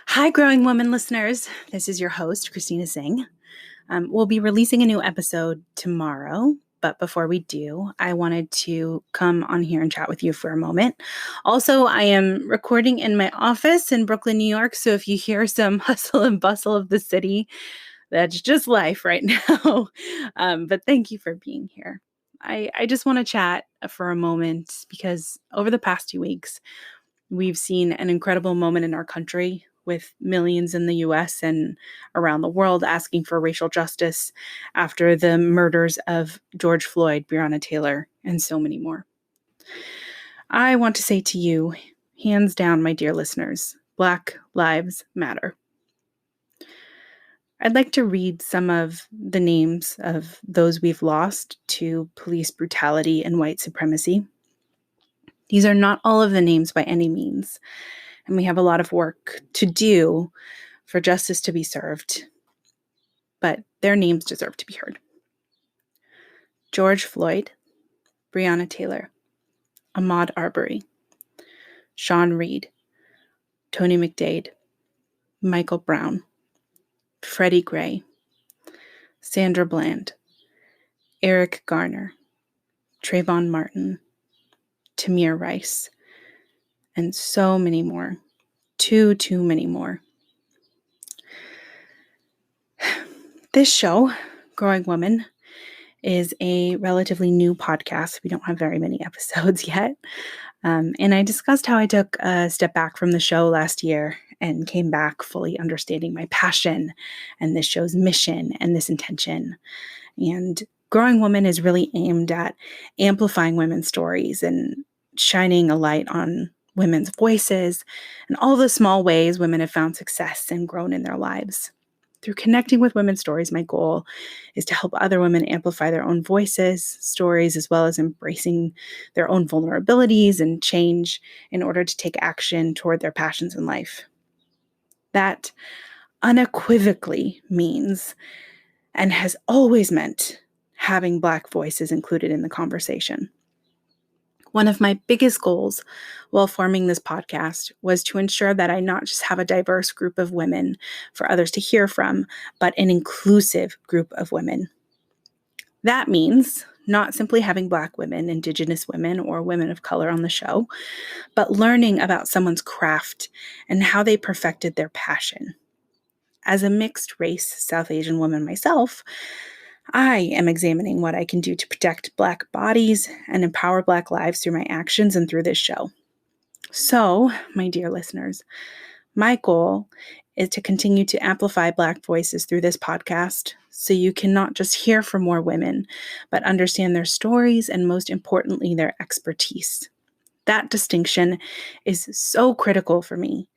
Hi, Growing Woman listeners. This is your host, Christina Singh. We'll be releasing a new episode tomorrow, but before we do, I wanted to come on here and chat with you for a moment. Also, I am recording in my office in Brooklyn, New York, so if you hear some hustle and bustle of the city, that's just life right now. But thank you for being here. I just want to chat for a moment because over the past 2 weeks, we've seen an incredible moment in our country with millions in the US and around the world asking for racial justice after the murders of George Floyd, Breonna Taylor, and so many more. I want to say to you, hands down, my dear listeners, Black Lives Matter. I'd like to read some of the names of those we've lost to police brutality and white supremacy. These are not all of the names by any means, and we have a lot of work to do for justice to be served, but their names deserve to be heard. George Floyd, Breonna Taylor, Ahmaud Arbery, Sean Reed, Tony McDade, Michael Brown, Freddie Gray, Sandra Bland, Eric Garner, Trayvon Martin, Tamir Rice, and so many more. Too many more. This show, Growing Woman, is a relatively new podcast. We don't have very many episodes yet. And I discussed how I took a step back from the show last year and came back fully understanding my passion and this show's mission and this intention. And Growing Woman is really aimed at amplifying women's stories and shining a light on women's voices and all the small ways women have found success and grown in their lives. Through connecting with women's stories, my goal is to help other women amplify their own voices, stories, as well as embracing their own vulnerabilities and change in order to take action toward their passions in life. That unequivocally means and has always meant having Black voices included in the conversation. One of my biggest goals while forming this podcast was to ensure that I not just have a diverse group of women for others to hear from, but an inclusive group of women. That means not simply having Black women, Indigenous women, or women of color on the show, but learning about someone's craft and how they perfected their passion. As a mixed race South Asian woman myself, I am examining what I can do to protect Black bodies and empower Black lives through my actions and through this show. So, my dear listeners, my goal is to continue to amplify Black voices through this podcast so you can not just hear from more women, but understand their stories and, most importantly, their expertise. That distinction is so critical for me,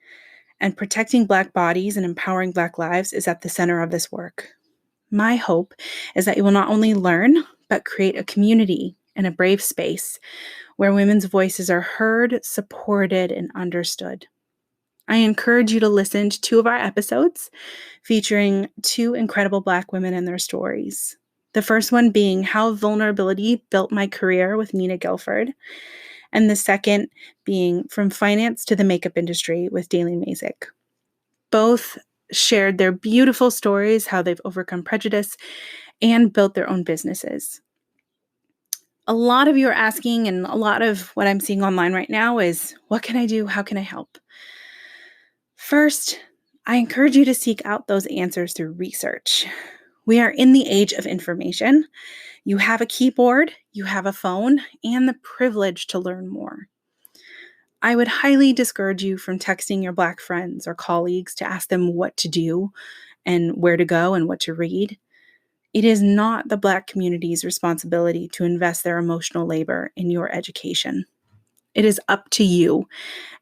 and protecting Black bodies and empowering Black lives is at the center of this work. My hope is that you will not only learn, but create a community and a brave space where women's voices are heard, supported, and understood. I encourage you to listen to 2 of our episodes featuring 2 incredible Black women and their stories. The first one being How Vulnerability Built My Career with Nina Guilford, and the second being From Finance to the Makeup Industry with Daily Mazik. Both shared their beautiful stories, how they've overcome prejudice and built their own businesses. A lot of you are asking, and a lot of what I'm seeing online right now is, what can I do? How can I help? First, I encourage you to seek out those answers through research. We are in the age of information. You have a keyboard, you have a phone, and the privilege to learn more. I would highly discourage you from texting your Black friends or colleagues to ask them what to do and where to go and what to read. It is not the Black community's responsibility to invest their emotional labor in your education. It is up to you.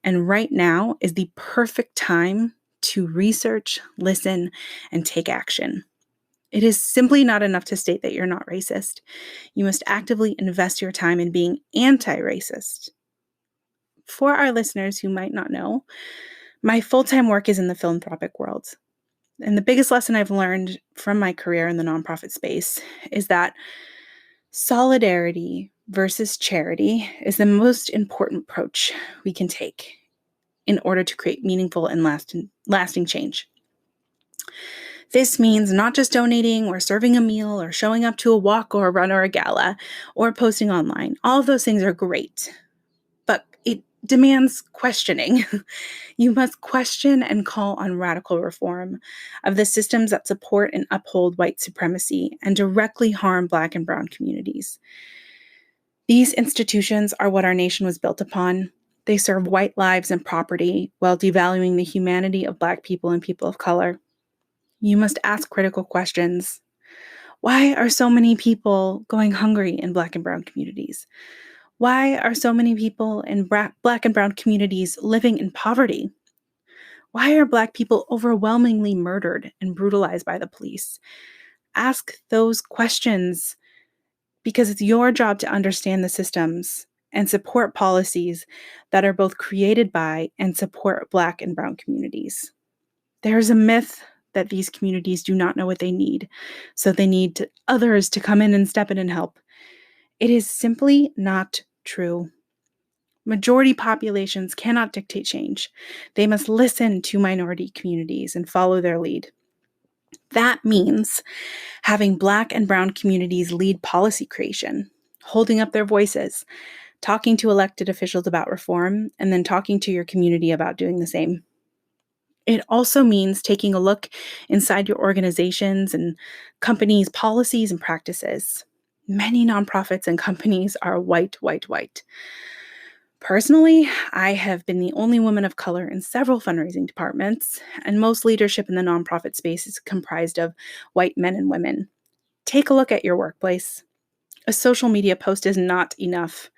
And right now is the perfect time to research, listen, and take action. It is simply not enough to state that you're not racist. You must actively invest your time in being anti-racist. For our listeners who might not know, my full-time work is in the philanthropic world. And the biggest lesson I've learned from my career in the nonprofit space is that solidarity versus charity is the most important approach we can take. in order to create meaningful and lasting change. This means not just donating or serving a meal or showing up to a walk or a run or a gala or posting online. All of those things are great, but it demands questioning. You must question and call on radical reform of the systems that support and uphold white supremacy and directly harm Black and Brown communities. These institutions are what our nation was built upon. They serve white lives and property while devaluing the humanity of Black people and people of color. You must ask critical questions. Why are so many people going hungry in Black and Brown communities? Why are so many people in Black and Brown communities living in poverty? Why are Black people overwhelmingly murdered and brutalized by the police? Ask those questions because it's your job to understand the systems and support policies that are both created by and support Black and Brown communities. There's a myth that these communities do not know what they need, so they need others to come in and step in and help. It is simply not true. Majority populations cannot dictate change. They must listen to minority communities and follow their lead. That means having Black and Brown communities lead policy creation, holding up their voices, talking to elected officials about reform, and then talking to your community about doing the same. It also means taking a look inside your organizations and companies' policies and practices. Many nonprofits and companies are white. Personally, I have been the only woman of color in several fundraising departments, and most leadership in the nonprofit space is comprised of white men and women. Take a look at your workplace. A social media post is not enough.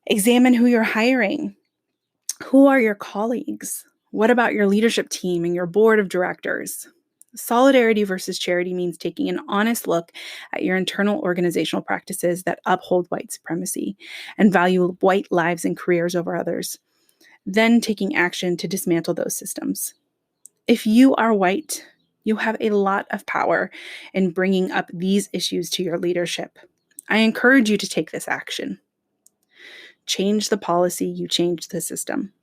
Examine who you're hiring. Who are your colleagues? What about your leadership team and your board of directors? Solidarity versus charity means taking an honest look at your internal organizational practices that uphold white supremacy and value white lives and careers over others, then taking action to dismantle those systems. If you are white, you have a lot of power in bringing up these issues to your leadership. I encourage you to take this action. Change the policy, you change the system.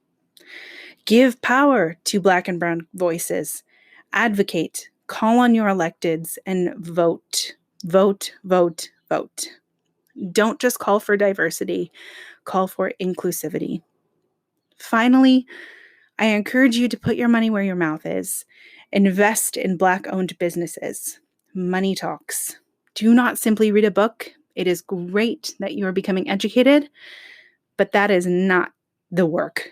Give power to Black and Brown voices. Advocate, call on your electeds, and vote. Vote. Don't just call for diversity, call for inclusivity. Finally, I encourage you to put your money where your mouth is. Invest in Black-owned businesses. Money talks. Do not simply read a book. It is great that you are becoming educated, but that is not the work.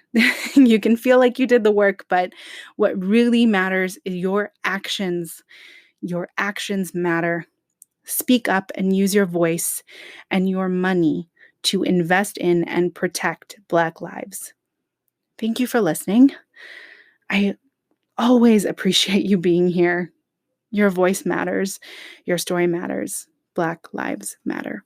You can feel like you did the work, but what really matters is your actions. Your actions matter. Speak up and use your voice and your money to invest in and protect Black lives. Thank you for listening. I always appreciate you being here. Your voice matters. Your story matters. Black lives matter.